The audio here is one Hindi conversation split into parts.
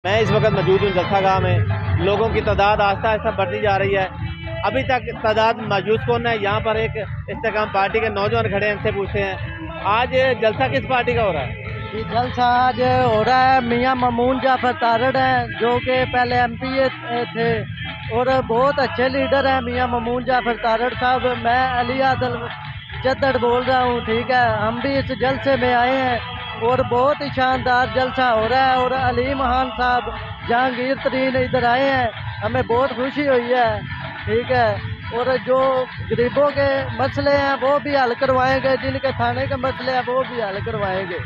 मैं इस वक्त मौजूद हूँ जलसा गाँव में। लोगों की तादाद आहिस्ता आहिस्ता बढ़ती जा रही है। अभी तक तादाद मौजूद कौन है? यहाँ पर एक इस्तेकाम पार्टी के नौजवान खड़े हैं, इनसे पूछते हैं आज जलसा किस पार्टी का हो रहा है? ये जलसा आज हो रहा है मियां ममून जाफर तारड़ हैं, जो कि पहले एमपी थे और बहुत अच्छे लीडर हैं मियां ममून जाफर तारड़ साहब। मैं अली आदल जद्दड़ बोल रहा हूँ। ठीक है, हम भी इस जलसे में आए हैं और बहुत ही शानदार जलसा हो रहा है। और अलीम खान साहब जहांगीर तरीन इधर आए हैं, हमें बहुत खुशी हुई है। ठीक है, और जो गरीबों के मसले हैं वो भी हल करवाएंगे, जिनके थाने के मसले हैं वो भी हल करवाएंगे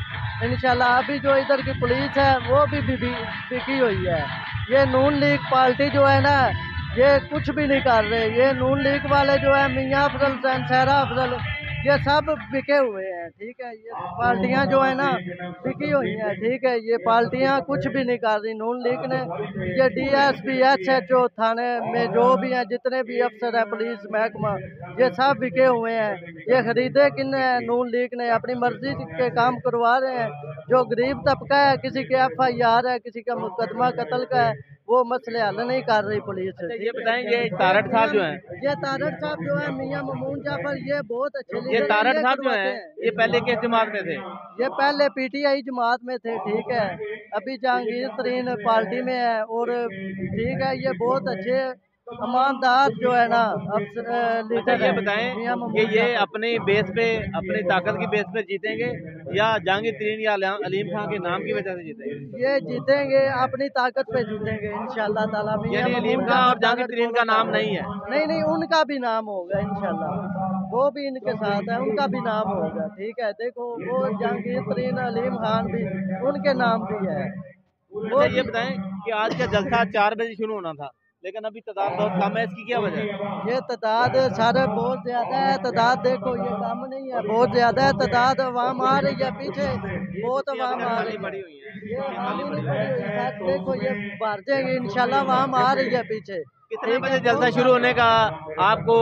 इंशाल्लाह। अभी जो इधर की पुलिस है वो भी बिकी हुई है। ये नून लीग पार्टी जो है ना, ये कुछ भी नहीं कर रहे। ये नून लीग वाले जो है मियां अफजल सहरा अफजल, ये सब बिके हुए हैं। ठीक है, ये पार्टियां जो है ना बिकी हुई हैं। ठीक है, ये पार्टियां कुछ भी नहीं कर रही। नून लीग ने ये डीएसपी एसएचओ थाने में जो भी हैं, जितने भी अफसर हैं, पुलिस महकमा, ये सब बिके हुए हैं। ये खरीदे किन है? नून लीग ने अपनी मर्जी के काम करवा रहे हैं। जो गरीब तबका है, किसी के FIR है, किसी का मुकदमा कत्ल का है, वो मसले हल नहीं कर रही पुलिस। अच्छा, ये बताएंगे तारड़ साहब जो हैं, ये तारड़ साहब जो है मियां ममून जाफर, ये बहुत अच्छे ये लीडर तारड़ हैं, ये साहब जो करवाते हैं हैं। ये पहले किस जमात में थे? ये पहले PTI जमात में थे। ठीक है, अभी जहांगीर तरीन पार्टी में है। और ठीक है, ये बहुत अच्छे ईमानदार जो है ना अच्छा, लीडर ये है बताएं मियां कि ममून ये जाफर। अपनी बेस पे, अपनी ताकत की बेस पे जीतेंगे या जहांगीर तरीन या अलीम खान के नाम की वजह से जीतेंगे? ये जीतेंगे, अपनी ताकत पे जीतेंगे इंशाल्लाह ताला। मियां यानी अलीम ममून खान और जाफर जहांगीर तारड़ तरीन बोलो का नाम तारड़। नहीं है? नहीं नहीं, उनका भी नाम होगा इंशाल्लाह, वो भी इनके साथ है, उनका भी नाम होगा। ठीक है, देखो वो जहांगीर तरीन अलीम खान भी, उनके नाम भी है अच्छा, वो ये भी। बताएं कि आज का जलसा 4 बजे शुरू होना था, लेकिन अभी तादाद बहुत कम है, इसकी क्या वजह है? ये तादाद सर बहुत ज्यादा है। तादाद देखो, ये कम नहीं है, बहुत ज्यादा है तादाद। अवाम आ रही है पीछे, बहुत कुर्सियां अभी अवाम तक आ खाली रही है। पड़ी हुई हैं, ये कुर्सियां खाली खाली नहीं पड़ी पड़ी हुई हुई हैं। सर, देखो ये भर जाएंगे इंशाल्लाह। अवाम आ रही है पीछे। कितने ठीक है, बजे जलसा शुरू होने का आपको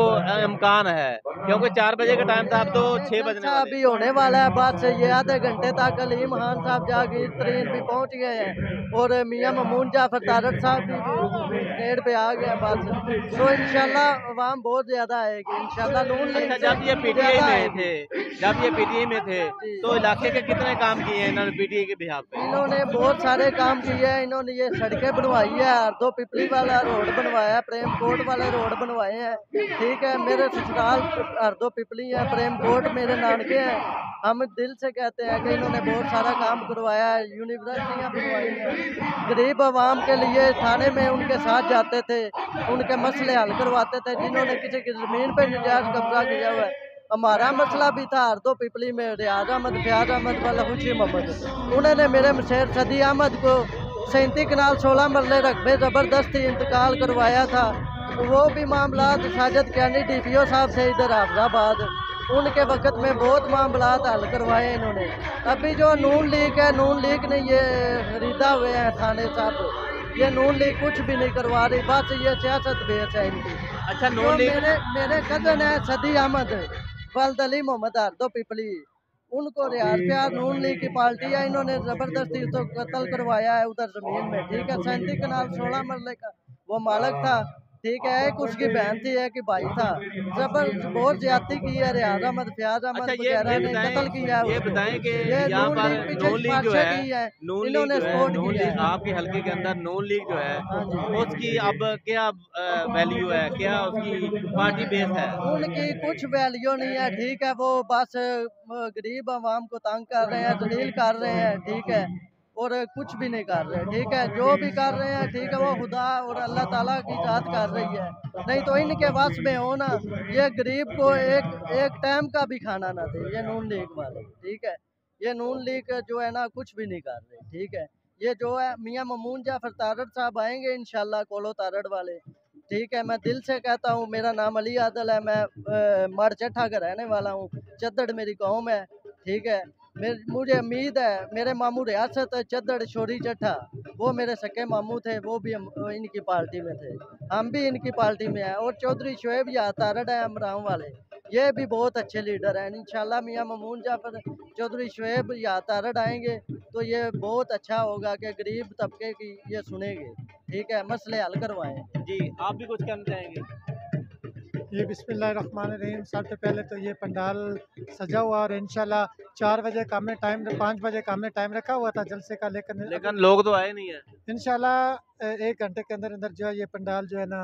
इम्कान है? क्योंकि 4 बजे का टाइम था, अब तो ये 6 बजने जलसा वाले अभी हैं। होने वाला है। बस ये आधे घंटे तक अलीम खान साहब जहांगीर तरीन भी पहुंच गए हैं और मियां ममून जाफर तारड़ साहब भी गेट पे आ गए हैं। बस तो इंशाल्लाह अवाम बहुत ज्यादा आएगी इंशाल्लाह। नून लीग अच्छा, से जब ये पीटीआई ज्यादा में आएगी। थे, जब ये पीटीआई में थे जी, तो इलाके के कितने काम किए हैं इन्होंने पीटीआई के बिहाफ पे? इन्होंने बहुत सारे काम किए हैं। इन्होंने ये सड़कें बनवाई है, हरदो पिपली वाला रोड बनवाया है, प्रेम कोट वाले रोड बनवाए हैं। ठीक है, मेरे ससुराल हरदो पिपली है, प्रेम कोट मेरे नानके हैं। हम दिल से कहते हैं कि इन्होंने बहुत सारा काम करवाया है, यूनिवर्सिटियाँ बनवाई हैं। गरीब आवाम के लिए थाने में उनके साथ जाते थे, उनके मसले हल करवाते थे। जिन्होंने किसी की ज़मीन पर नजायज़ कब्जा किया हुआ है, हमारा मसला भी था हरदो पिपली में, रियाज अहमद, फयाज अहमद वाला खुशी मोहम्मद, उन्होंने मेरे मशेर सदी अहमद को 37 कनाल 16 मरले रकबे ज़बरदस्ती इंतकाल करवाया था। वो भी मामला साजिद कैनी DPO साहब थे इधर हाफजाबाद, उनके वक्त में बहुत मामला हल करवाए इन्होंने। अभी जो नून लीग है, नून लीग ने ये खरीदा हुए हैं थाने साहब। ये नून लीग कुछ भी नहीं करवा रही, बस ये सियासत बेस है इनकी। अच्छा, जो नून लीग मेरे कजन है सदी अहमद, वल्द अली मोहम्मद हरदो पिपली, उनको रियाज प्यार नून लीग की पार्टी है, इन्होंने जबरदस्ती उसको कत्ल करवाया है उधर जमीन में। ठीक है, 37 कनाल 16 मरले का वो मालक था। ठीक है, एक उसकी बहन थी, एक ही भाई था। बहुत ज्यादती की है, रियाज अहमद, फयाज अच्छा, अहमद ये वगैरह ने बताएं, कत्ल किया है ये उसको। बताएं कि ये यहाँ नून पर लीग पीछे नून लीग जो सिफारिशें है, की है, नून लीग इन्होंने जो है, सपोर्ट नून किया लीग है। आपके हल्के के अंदर नून लीग जो है, हाँ जी, उसकी अब क्या वैल्यू है, क्या उसकी पार्टी बेस है? उनकी कुछ वैल्यू नहीं है। ठीक है, वो बस गरीब आवाम को तंग कर रहे हैं, जलील कर रहे हैं। ठीक है, और कुछ भी नहीं कर रहे। ठीक है, जो भी कर रहे हैं, ठीक है, वो खुदा और अल्लाह ताला की जात कर रही है। नहीं तो इनके वश में हो ना, ये गरीब को एक एक टाइम का भी खाना ना दे, ये नून लीग वाले। ठीक है, ये नून लीग जो है ना कुछ भी नहीं कर रहे। ठीक है, ये जो है मियां ममून जाफर तारड़ साहब आएंगे इंशाल्लाह, कोलो तारड़ वाले। ठीक है, मैं दिल से कहता हूँ, मेरा नाम अली आदल है, मैं मर चट्ठा का रहने वाला हूँ, चद्दड़ मेरी कौम है। ठीक है, मुझे उम्मीद है, मेरे मामू रियासत चद्दड़ शोरी चट्ठा, वो मेरे सके मामू थे, वो भी इनकी पार्टी में थे, हम भी इनकी पार्टी में हैं। और चौधरी शुएब या तारड़ है अमराव वाले, ये भी बहुत अच्छे लीडर हैं। इंशाल्लाह मियां ममून जाफर चौधरी शुएब या तारड़ आएंगे तो ये बहुत अच्छा होगा कि गरीब तबके की ये सुनेंगे, ठीक है, मसले हल करवाएं। जी, आप भी कुछ कहना चाहेंगे? ये बिस्मिल्लाहिर्रहमानिर्रहीम। सबसे पहले तो ये पंडाल सजा हुआ और इंशाल्लाह 4 बजे का हमने टाइम 5 बजे का हमने टाइम रखा हुआ था जलसे का, लेकिन लेकिन लोग तो आए नहीं है। इंशाल्लाह 1 घंटे के अंदर अंदर जो है ये पंडाल जो है ना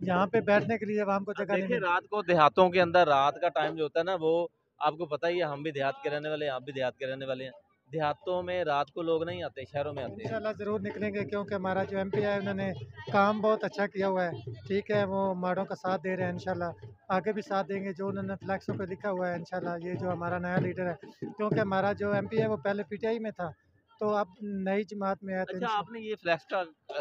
यहाँ पे बैठने के लिए अब हमको अब जगह नहीं देखिए मिली। रात को देहातों के अंदर रात का टाइम जो होता है ना, वो आपको पता ही है, हम भी देहात के रहने वाले हैं, आप भी देहात के रहने वाले हैं। देहातों में रात को लोग नहीं आते, शहरों में आते हैं। इंशाल्लाह ज़रूर निकलेंगे क्योंकि हमारा जो एमपी है उन्होंने काम बहुत अच्छा किया हुआ है, ठीक है, वो माड़ों का साथ दे रहे हैं, इंशाल्लाह आगे भी साथ देंगे जो उन्होंने फ्लैक्सों पे लिखा हुआ है। इंशाल्लाह ये जो हमारा नया लीडर है, क्योंकि हमारा जो एमपी है वो पहले पीटीआई में था, तो अब नई जमात में है, तो अच्छा, आपने ये फ्लैक्स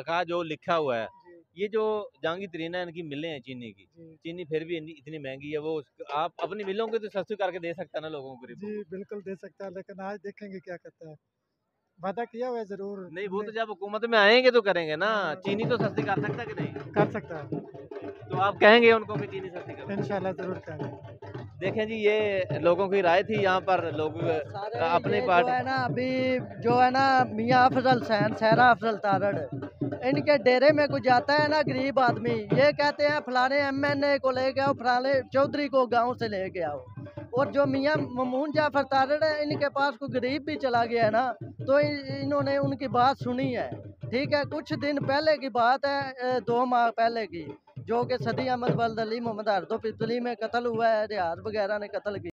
का जो लिखा हुआ है, ये जो जहांगीर तरीना इनकी मिलें हैं चीनी की, जी चीनी फिर भी इतनी महंगी है, वो आप अपनी मिलों के तो सस्ती करके दे सकता है ना लोगों को, गरीबों जी को। बिल्कुल दे सकता है, लेकिन आज देखेंगे क्या करता है। वादा किया हुआ है ज़रूर नहीं, वो हमने, तो जब हुकूमत में आएंगे तो करेंगे ना। हाँ। चीनी तो सस्ती कर सकता है कि नहीं? कर सकता है, तो आप कहेंगे उनको कि चीनी सस्ती करो। इंशाल्लाह ज़रूर करेंगे। देखें जी, ये लोगों की राय थी, यहाँ पर लोग सारे अपनी ये जो पार्टी है ना अभी जो है ना मियाँ अफजल सैन सहरा अफजल तारड़, इनके डेरे में कुछ जाता है ना गरीब आदमी, ये कहते हैं फलाने एमएनए को लेके आओ, फलाने चौधरी को गांव से लेके आओ। और जो मियाँ ममून जाफर तारड़ है, इनके पास कोई गरीब भी चला गया है ना, तो इन्होंने उनकी बात सुनी है, ठीक है। कुछ दिन पहले की बात है, 2 माह पहले की, जो कि सदी अहमद वल्द अली मोहम्मद हरदो पिपली में कत्ल हुआ है, रियाज वगैरह ने कत्ल किया।